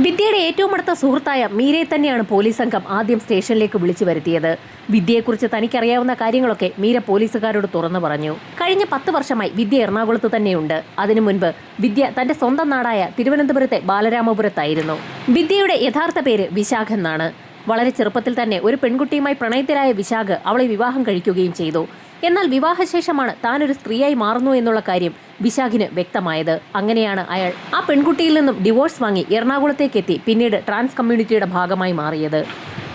വിദ്യയുടെ ഏറ്റവും അടുത്ത സുഹൃത്തായ മീരയെ തന്നെയാണ് പോലീസ് സംഘം ആദ്യം സ്റ്റേഷനിലേക്ക് വിളിച്ചു വരുത്തിയത്. വിദ്യയെക്കുറിച്ച് തനിക്കറിയാവുന്ന കാര്യങ്ങളൊക്കെ മീര പോലീസുകാരോട് തുറന്നു പറഞ്ഞു. കഴിഞ്ഞ 10 വർഷമായി വിദ്യ എറണാകുളത്ത് തന്നെയുണ്ട്. അതിനു മുൻപ് വിദ്യ തന്റെ സ്വന്തം നാടായ തിരുവനന്തപുരത്തെ ബാലരാമപുരത്തായിരുന്നു. വിദ്യയുടെ യഥാർത്ഥ പേര് വിശാഖ് എന്നാണ്. വളരെ ചെറുപ്പത്തിൽ തന്നെ ഒരു പെൺകുട്ടിയുമായി പ്രണയത്തിലായ വിശാഖ് അവളെ വിവാഹം കഴിക്കുകയും ചെയ്തു. എന്നാൽ വിവാഹശേഷമാണ് താനൊരു സ്ത്രീയായി മാറുന്നു എന്നുള്ള കാര്യം വിശാഖിന് വ്യക്തമായത്. അങ്ങനെയാണ് അയാൾ ആ പെൺകുട്ടിയിൽ നിന്നും ഡിവോഴ്സ് വാങ്ങി എറണാകുളത്തേക്കെത്തി പിന്നീട് ട്രാൻസ് കമ്മ്യൂണിറ്റിയുടെ ഭാഗമായി മാറിയത്.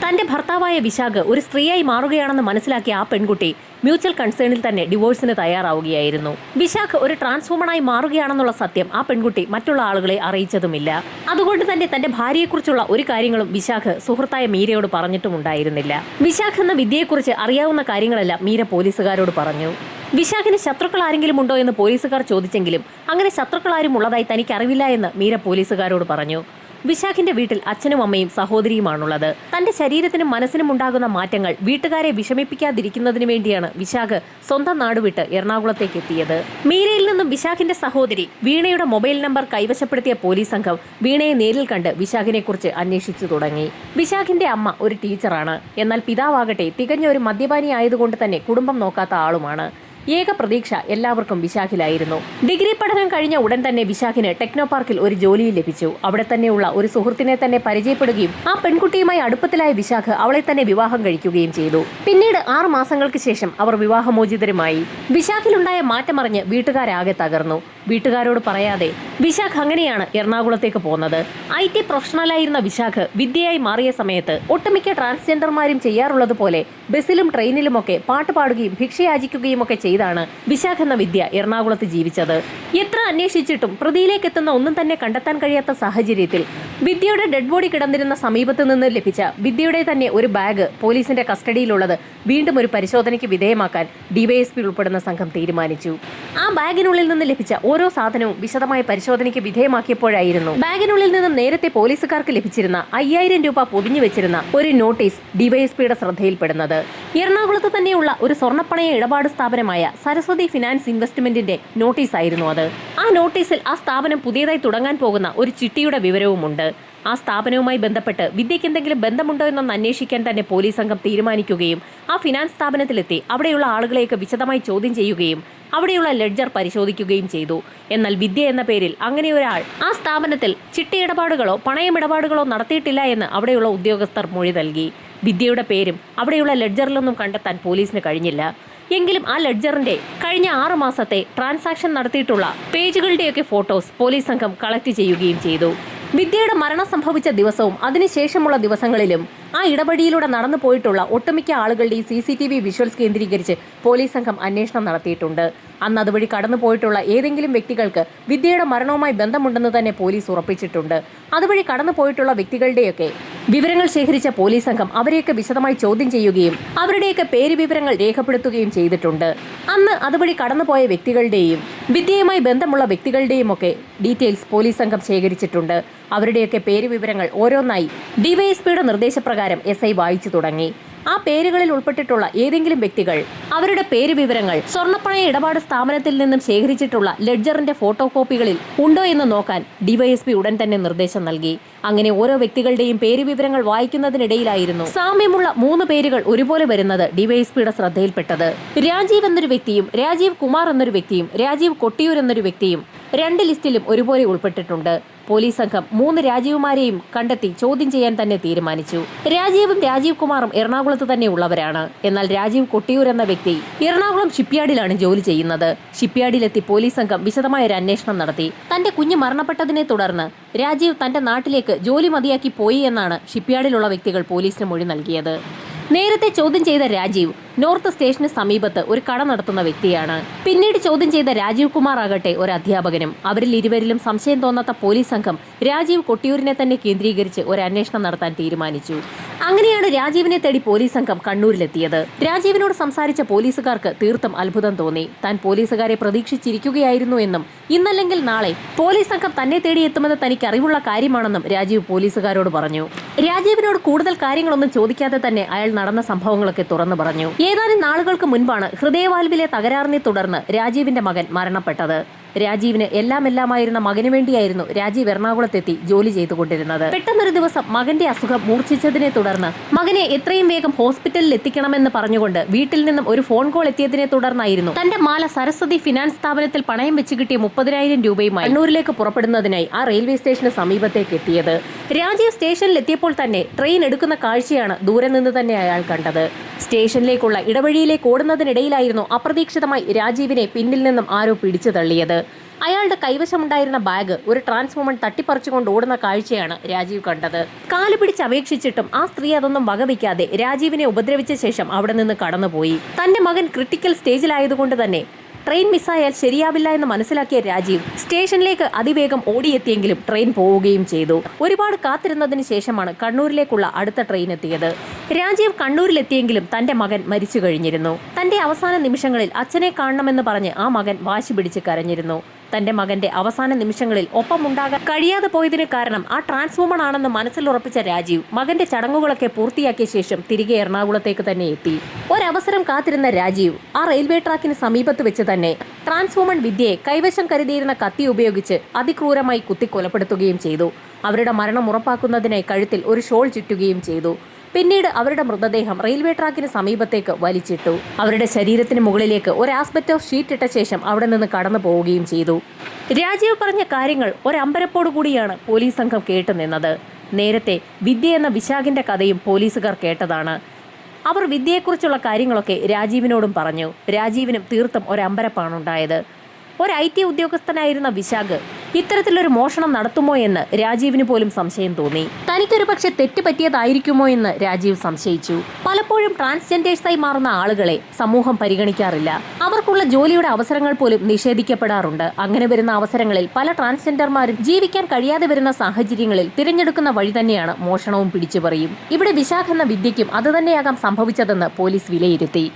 തന്റെ ഭർത്താവായ വിശാഖ് ഒരു സ്ത്രീയായി മാറുകയാണെന്ന് മനസ്സിലാക്കിയ ആ പെൺകുട്ടി മ്യൂച്വൽ കൺസേണിൽ തന്നെ ഡിവോഴ്സിന് തയ്യാറാവുകയായിരുന്നു. വിശാഖ് ഒരു ട്രാൻസ് വുമണായി മാറുകയാണെന്നുള്ള സത്യം ആ പെൺകുട്ടി മറ്റുള്ള ആളുകളെ അറിയിച്ചതുമില്ല. അതുകൊണ്ട് തന്നെ തന്റെ ഭാര്യയെക്കുറിച്ചുള്ള ഒരു കാര്യങ്ങളും വിശാഖ് സുഹൃത്തായ മീരയോട് പറഞ്ഞിട്ടുമുണ്ടായിരുന്നില്ല. വിശാഖ് എന്ന വിദ്യയെക്കുറിച്ച് അറിയാവുന്ന കാര്യങ്ങളെല്ലാം മീര പോലീസുകാരോട് പറഞ്ഞു. വിശാഖിന് ശത്രുക്കൾ ആരെങ്കിലും ഉണ്ടോ എന്ന് പോലീസുകാർ ചോദിച്ചെങ്കിലും അങ്ങനെ ശത്രുക്കൾ ആരും ഉള്ളതായി തനിക്ക് അറിവില്ല എന്ന് മീര പോലീസുകാരോട് പറഞ്ഞു. വിശാഖിന്റെ വീട്ടിൽ അച്ഛനും അമ്മയും സഹോദരിയുമാണുള്ളത്. തന്റെ ശരീരത്തിനും മനസ്സിനും ഉണ്ടാകുന്ന മാറ്റങ്ങൾ വീട്ടുകാരെ വിഷമിപ്പിക്കാതിരിക്കുന്നതിന് വേണ്ടിയാണ് വിശാഖ് സ്വന്തം നാട് വിട്ട് എറണാകുളത്തേക്ക് എത്തിയത്. മീരയിൽ നിന്നും വിശാഖിന്റെ സഹോദരി വീണയുടെ മൊബൈൽ നമ്പർ കൈവശപ്പെടുത്തിയ പോലീസ് സംഘം വീണയെ നേരിൽ കണ്ട് വിശാഖിനെ കുറിച്ച് അന്വേഷിച്ചു തുടങ്ങി. വിശാഖിന്റെ അമ്മ ഒരു ടീച്ചറാണ്. എന്നാൽ പിതാവാകട്ടെ തികഞ്ഞ ഒരു മദ്യപാനി ആയതുകൊണ്ട് തന്നെ കുടുംബം നോക്കാത്ത ആളുമാണ്. ഏക പ്രതീക്ഷ എല്ലാവർക്കും വിശാഖിലായിരുന്നു. ഡിഗ്രി പഠനം കഴിഞ്ഞ ഉടൻ തന്നെ വിശാഖിന് ടെക്നോ പാർക്കിൽ ഒരു ജോലിയും ലഭിച്ചു. അവിടെ തന്നെയുള്ള ഒരു സുഹൃത്തിനെ തന്നെ പരിചയപ്പെടുകയും ആ പെൺകുട്ടിയുമായി അടുപ്പത്തിലായ വിശാഖ് അവളെ തന്നെ വിവാഹം കഴിക്കുകയും ചെയ്തു. പിന്നീട് 6 മാസങ്ങൾക്ക് ശേഷം അവർ വിവാഹമോചിതരുമായി. വിശാഖിലുണ്ടായ മാറ്റമറിഞ്ഞ് വീട്ടുകാരാകെ തകർന്നു. വീട്ടുകാരോട് പറയാതെ വിശാഖ് അങ്ങനെയാണ് എറണാകുളത്തേക്ക് പോകുന്നത്. IT പ്രൊഫഷണലായിരുന്ന വിശാഖ് വിദ്യയായി മാറിയ സമയത്ത് ഒട്ടുമിക്ക ട്രാൻസ്ജെൻഡർമാരും ചെയ്യാറുള്ളത് പോലെ ബസ്സിലും ട്രെയിനിലുമൊക്കെ പാട്ട് പാടുകയും ഭിക്ഷയാചിക്കുകയും ഒക്കെ ചെയ്താണ് വിശാഖ് എന്ന വിദ്യ എറണാകുളത്ത് ജീവിച്ചത്. എത്ര അന്വേഷിച്ചിട്ടും പ്രതിയിലേക്ക് എത്തുന്ന ഒന്നും തന്നെ കണ്ടെത്താൻ കഴിയാത്ത സാഹചര്യത്തിൽ വിദ്യയുടെ ഡെഡ് ബോഡി കിടന്നിരുന്ന സമീപത്ത് നിന്ന് ലഭിച്ച വിദ്യയുടെ തന്നെ ഒരു ബാഗ് പോലീസിന്റെ കസ്റ്റഡിയിലുള്ളത് വീണ്ടും ഒരു പരിശോധനയ്ക്ക് വിധേയമാക്കാൻ ഡിവൈഎസ്പി ഉൾപ്പെടുന്ന സംഘം തീരുമാനിച്ചു. ആ ബാഗിനുള്ളിൽ നിന്ന് ലഭിച്ച ഓരോ സാധനവും വിശദമായ പരിശോധനയ്ക്ക് വിധേയമാക്കിയപ്പോഴായിരുന്നു ബാഗിനുള്ളിൽ നിന്നും നേരത്തെ പോലീസുകാർക്ക് ലഭിച്ചിരുന്ന 5000 രൂപ പൊതിഞ്ഞു വെച്ചിരുന്ന ഒരു നോട്ടീസ് ഡിവൈഎസ്പിയുടെ ശ്രദ്ധയിൽപ്പെടുന്നത്. എറണാകുളത്ത് തന്നെയുള്ള ഒരു സ്വർണ്ണപ്പണയ ഇടപാട് സ്ഥാപനമായ സരസ്വതി ഫിനാൻസ് ഇൻവെസ്റ്റ്മെന്റിന്റെ നോട്ടീസ് ആയിരുന്നു അത്. ആ നോട്ടീസിൽ ആ സ്ഥാപനം പുതിയതായി തുടങ്ങാൻ പോകുന്ന ഒരു ചിട്ടിയുടെ വിവരവുമുണ്ട്. ആ സ്ഥാപനവുമായി ബന്ധപ്പെട്ട് വിദ്യയ്ക്ക് എന്തെങ്കിലും ബന്ധമുണ്ടോ എന്നൊന്ന് അന്വേഷിക്കാൻ തന്നെ പോലീസ് സംഘം തീരുമാനിക്കുകയും ആ ഫിനാൻസ് സ്ഥാപനത്തിലെത്തി അവിടെയുള്ള ആളുകളെയൊക്കെ വിശദമായി ചോദ്യം ചെയ്യുകയും അവിടെയുള്ള ലെഡ്ജർ പരിശോധിക്കുകയും ചെയ്തു. എന്നാൽ വിദ്യ എന്ന പേരിൽ അങ്ങനെ ഒരാൾ ആ സ്ഥാപനത്തിൽ ചിട്ടിയിടപാടുകളോ പണയമിടപാടുകളോ നടത്തിയിട്ടില്ല എന്ന് അവിടെയുള്ള ഉദ്യോഗസ്ഥർ മൊഴി നൽകി. വിദ്യയുടെ പേരും അവിടെയുള്ള ലെഡ്ജറിലൊന്നും കണ്ടെത്താൻ പോലീസിന് കഴിഞ്ഞില്ല. എങ്കിലും ആ ലെഡ്ജറിന്റെ കഴിഞ്ഞ 6 മാസത്തെ ട്രാൻസാക്ഷൻ നടത്തിയിട്ടുള്ള പേജുകളുടെയൊക്കെ ഫോട്ടോസ് പോലീസ് സംഘം കളക്ട് ചെയ്യുകയും ചെയ്തു. വിദ്യയുടെ മരണം സംഭവിച്ച ദിവസവും അതിനുശേഷമുള്ള ദിവസങ്ങളിലും ആ ഇടവഴിയിലൂടെ നടന്നു പോയിട്ടുള്ള ഒട്ടുമിക്ക ആളുകളുടെയും CCTV വിഷ്വൽസ് കേന്ദ്രീകരിച്ച് പോലീസ് സംഘം അന്വേഷണം നടത്തിയിട്ടുണ്ട്. അന്ന് അതുവഴി കടന്നു പോയിട്ടുള്ള ഏതെങ്കിലും വ്യക്തികൾക്ക് വിദ്യയുടെ മരണവുമായി ബന്ധമുണ്ടെന്ന് തന്നെ പോലീസ് ഉറപ്പിച്ചിട്ടുണ്ട്. അതുവഴി കടന്നു പോയിട്ടുള്ള വ്യക്തികളുടെയൊക്കെ വിവരങ്ങൾ ശേഖരിച്ച പോലീസ് സംഘം അവരെയൊക്കെ വിശദമായി ചോദ്യം ചെയ്യുകയും അവരുടെയൊക്കെ പേര് വിവരങ്ങൾ രേഖപ്പെടുത്തുകയും ചെയ്തിട്ടുണ്ട്. അന്ന് അതുവഴി കടന്നുപോയ വ്യക്തികളുടെയും വിദ്യയുമായി ബന്ധമുള്ള വ്യക്തികളുടെയും ഒക്കെ ഡീറ്റെയിൽസ് പോലീസ് സംഘം ശേഖരിച്ചിട്ടുണ്ട്. അവരുടെയൊക്കെ പേര് വിവരങ്ങൾ ഓരോന്നായി ഡിവൈഎസ്പിയുടെ നിർദ്ദേശപ്രകാരം SI വായിച്ചു തുടങ്ങി. ആ പേരുകളിൽ ഉൾപ്പെട്ടിട്ടുള്ള ഏതെങ്കിലും വ്യക്തികൾ അവരുടെ പേര് വിവരങ്ങൾ സ്വർണ്ണപ്പണയ ഇടപാട് സ്ഥാപനത്തിൽ നിന്നും ശേഖരിച്ചിട്ടുള്ള ലെഡ്ജറിന്റെ ഫോട്ടോ കോപ്പികളിൽ ഉണ്ടോ എന്ന് നോക്കാൻ ഡിവൈഎസ്പി ഉടൻ തന്നെ നിർദ്ദേശം നൽകി. അങ്ങനെ ഓരോ വ്യക്തികളുടെയും പേര് വിവരങ്ങൾ വായിക്കുന്നതിനിടയിലായിരുന്നു സാമ്യമുള്ള 3 പേരുകൾ ഒരുപോലെ വരുന്നത് ഡിവൈഎസ്പിയുടെ ശ്രദ്ധയിൽപ്പെട്ടത്. രാജീവ് എന്നൊരു വ്യക്തിയും രാജീവ് കുമാർ എന്നൊരു വ്യക്തിയും രാജീവ് കൊട്ടിയൂർ എന്നൊരു വ്യക്തിയും 2 ലിസ്റ്റിലും ഒരുപോലെ ഉൾപ്പെട്ടിട്ടുണ്ട്. പോലീസ് സംഘം 3 രാജീവുമാരെയും കണ്ടെത്തി ചോദ്യം ചെയ്യാൻ തന്നെ തീരുമാനിച്ചു. രാജീവും രാജീവ് കുമാറും എറണാകുളത്ത് തന്നെ ഉള്ളവരാണ്. എന്നാൽ രാജീവ് കൊട്ടിയൂർ എന്ന വ്യക്തി എറണാകുളം ഷിപ്പ്യാർഡിലാണ് ജോലി ചെയ്യുന്നത്. ഷിപ്പ്യാർഡിലെത്തി പോലീസ് സംഘം വിശദമായ ഒരു അന്വേഷണം നടത്തി. തന്റെ കുഞ്ഞ് മരണപ്പെട്ടതിനെ തുടർന്ന് രാജീവ് തന്റെ നാട്ടിലേക്ക് ജോലി മതിയാക്കി പോയി എന്നാണ് ഷിപ്പ്യാർഡിലുള്ള വ്യക്തികൾ പോലീസിന് മൊഴി നൽകിയത്. നേരത്തെ ചോദ്യം ചെയ്ത രാജീവ് നോർത്ത് സ്റ്റേഷന് സമീപത്ത് ഒരു കട നടത്തുന്ന വ്യക്തിയാണ്. പിന്നീട് ചോദ്യം ചെയ്ത രാജീവ് കുമാർ ആകട്ടെ ഒരു അധ്യാപകനും. അവരിൽ ഇരുവരിലും സംശയം തോന്നാത്ത പോലീസ് സംഘം രാജീവ് കൊട്ടിയൂരിനെ തന്നെ കേന്ദ്രീകരിച്ച് ഒരു അന്വേഷണം നടത്താൻ തീരുമാനിച്ചു. അങ്ങനെയാണ് രാജീവിനെ തേടി പോലീസ് സംഘം കണ്ണൂരിലെത്തിയത്. രാജീവിനോട് സംസാരിച്ച പോലീസുകാർക്ക് തീർത്തും അത്ഭുതം തോന്നി. താൻ പോലീസുകാരെ പ്രതീക്ഷിച്ചിരിക്കുകയായിരുന്നു എന്നും ഇന്നല്ലെങ്കിൽ നാളെ പോലീസ് സംഘം തന്നെ തേടിയെത്തുമെന്ന് തനിക്ക് അറിവുള്ള കാര്യമാണെന്നും രാജീവ് പോലീസുകാരോട് പറഞ്ഞു. രാജീവിനോട് കൂടുതൽ കാര്യങ്ങളൊന്നും ചോദിക്കാതെ തന്നെ അയാൾ നടന്ന സംഭവങ്ങളൊക്കെ തുറന്നു പറഞ്ഞു. ഏതാനും നാളുകൾക്ക് മുൻപാണ് ഹൃദയവാൽവിലെ തകരാറിനെ തുടർന്ന് രാജീവിന്റെ മകൻ മരണപ്പെട്ടത്. രാജീവിന് എല്ലാമായിരുന്ന മകനു വേണ്ടിയായിരുന്നു രാജീവ് എറണാകുളത്തെത്തി ജോലി ചെയ്തുകൊണ്ടിരുന്നത്. പെട്ടെന്നൊരു ദിവസം മകന്റെ അസുഖം മൂർച്ഛിച്ചതിനെ തുടർന്ന് മകനെ എത്രയും വേഗം ഹോസ്പിറ്റലിൽ എത്തിക്കണമെന്ന് പറഞ്ഞുകൊണ്ട് വീട്ടിൽ നിന്നും ഒരു ഫോൺ കോൾ എത്തിയതിനെ തുടർന്നായിരുന്നു തന്റെ മാല സരസ്വതി ഫിനാൻസ് സ്ഥാപനത്തിൽ പണയം വെച്ച് കിട്ടിയ 30,000 രൂപയുമായി കണ്ണൂരിലേക്ക് പുറപ്പെടുന്നതിനായി ആ റെയിൽവേ സ്റ്റേഷന് സമീപത്തേക്ക് എത്തിയത്. രാജീവ് സ്റ്റേഷനിൽ എത്തിയപ്പോൾ തന്നെ ട്രെയിൻ എടുക്കുന്ന കാഴ്ചയാണ് ദൂരെ നിന്ന് തന്നെ അയാൾ കണ്ടത്. സ്റ്റേഷനിലേക്കുള്ള ഇടവഴിയിലേക്ക് ഓടുന്നതിനിടയിലായിരുന്നു അപ്രതീക്ഷിതമായി രാജീവിനെ പിന്നിൽ നിന്നും ആരോ പിടിച്ചു തള്ളിയത്. അയാളുടെ കൈവശമുണ്ടായിരുന്ന ബാഗ് ഒരു ട്രാൻസ്ഫോമർ തട്ടിപ്പറിച്ചുകൊണ്ട് ഓടുന്ന കാഴ്ചയാണ് രാജീവ് കണ്ടത്. കാല് പിടിച്ച് അപേക്ഷിച്ചിട്ടും ആ സ്ത്രീ അതൊന്നും വകവയ്ക്കാതെ രാജീവിനെ ഉപദ്രവിച്ച ശേഷം അവിടെ നിന്ന് കടന്നുപോയി. തന്റെ മകൻ ക്രിട്ടിക്കൽ സ്റ്റേജിലായതുകൊണ്ട് തന്നെ ട്രെയിൻ മിസ്സായാൽ ശരിയാവില്ല എന്ന് മനസ്സിലാക്കിയ രാജീവ് സ്റ്റേഷനിലേക്ക് അതിവേഗം ഓടിയെത്തിയെങ്കിലും ട്രെയിൻ പോവുകയും ചെയ്തു. ഒരുപാട് കാത്തിരുന്നതിന് ശേഷമാണ് കണ്ണൂരിലേക്കുള്ള അടുത്ത ട്രെയിൻ എത്തിയത്. രാജീവ് കണ്ണൂരിലെത്തിയെങ്കിലും തന്റെ മകൻ മരിച്ചു കഴിഞ്ഞിരുന്നു. തന്റെ അവസാന നിമിഷങ്ങളിൽ അച്ഛനെ കാണണമെന്ന് പറഞ്ഞ് ആ മകൻ വാശി പിടിച്ച് കരഞ്ഞിരുന്നു. തന്റെ മകന്റെ അവസാന നിമിഷങ്ങളിൽ ഒപ്പമുണ്ടാകാൻ കഴിയാതെ പോയതിന് കാരണം ആ ട്രാൻസ് വുമൺ ആണെന്ന് മനസ്സിലുറപ്പിച്ച രാജീവ് മകന്റെ ചടങ്ങുകളൊക്കെ പൂർത്തിയാക്കിയ ശേഷം തിരികെ എറണാകുളത്തേക്ക് തന്നെ എത്തി. ഒരവസരം കാത്തിരുന്ന രാജീവ് ആ റെയിൽവേ ട്രാക്കിന് സമീപത്ത് വെച്ച് തന്നെ ട്രാൻസ് വുമൺ വിദ്യയെ കൈവശം കരുതിയിരുന്ന കത്തി ഉപയോഗിച്ച് അതിക്രൂരമായി കുത്തിക്കൊലപ്പെടുത്തുകയും ചെയ്തു. അവരുടെ മരണം ഉറപ്പാക്കുന്നതിനായി കഴുത്തിൽ ഒരു ഷോൾ ചുറ്റുകയും ചെയ്തു. പിന്നീട് അവരുടെ മൃതദേഹം റെയിൽവേ ട്രാക്കിന് സമീപത്തേക്ക് വലിച്ചിട്ടു. അവരുടെ ശരീരത്തിന് മുകളിലേക്ക് ഒരു ആസ്പെറ്റോസ് ഷീറ്റ് ഇട്ട ശേഷം അവിടെ നിന്ന് കടന്നു പോവുകയും ചെയ്തു. രാജീവ് പറഞ്ഞ കാര്യങ്ങൾ ഒരമ്പരപ്പോടു കൂടിയാണ് പോലീസ് സംഘം കേട്ടുനിന്നത്. നേരത്തെ വിദ്യ എന്ന വിശാഖിന്റെ കഥയും പോലീസുകാർ കേട്ടതാണ്. അവർ വിദ്യയെക്കുറിച്ചുള്ള കാര്യങ്ങളൊക്കെ രാജീവിനോടും പറഞ്ഞു. രാജീവിനും തീർത്തും ഒരമ്പരപ്പാണുണ്ടായത്. ഒരു IT ഉദ്യോഗസ്ഥനായിരുന്ന വിശാഖ് ഇത്തരത്തിലൊരു മോഷണം നടത്തുമോ എന്ന് രാജീവിന് പോലും സംശയം തോന്നി. തനിക്കൊരു പക്ഷെ തെറ്റ് പറ്റിയതായിരിക്കുമോ എന്ന് രാജീവ് സംശയിച്ചു. പലപ്പോഴും ട്രാൻസ്ജെൻഡേഴ്സായി മാറുന്ന ആളുകളെ സമൂഹം പരിഗണിക്കാറില്ല. അവർക്കുള്ള ജോലിയുടെ അവസരങ്ങൾ പോലും നിഷേധിക്കപ്പെടാറുണ്ട്. അങ്ങനെ വരുന്ന അവസരങ്ങളിൽ പല ട്രാൻസ്ജെൻഡർമാരും ജീവിക്കാൻ കഴിയാതെ വരുന്ന സാഹചര്യങ്ങളിൽ തിരഞ്ഞെടുക്കുന്ന വഴി തന്നെയാണ് മോഷണവും പിടിച്ചുപറിയും. ഇവിടെ വിശാഖ് എന്ന വിദ്യയ്ക്കും അതുതന്നെയാകാം സംഭവിച്ചതെന്ന് പോലീസ് വിലയിരുത്തി.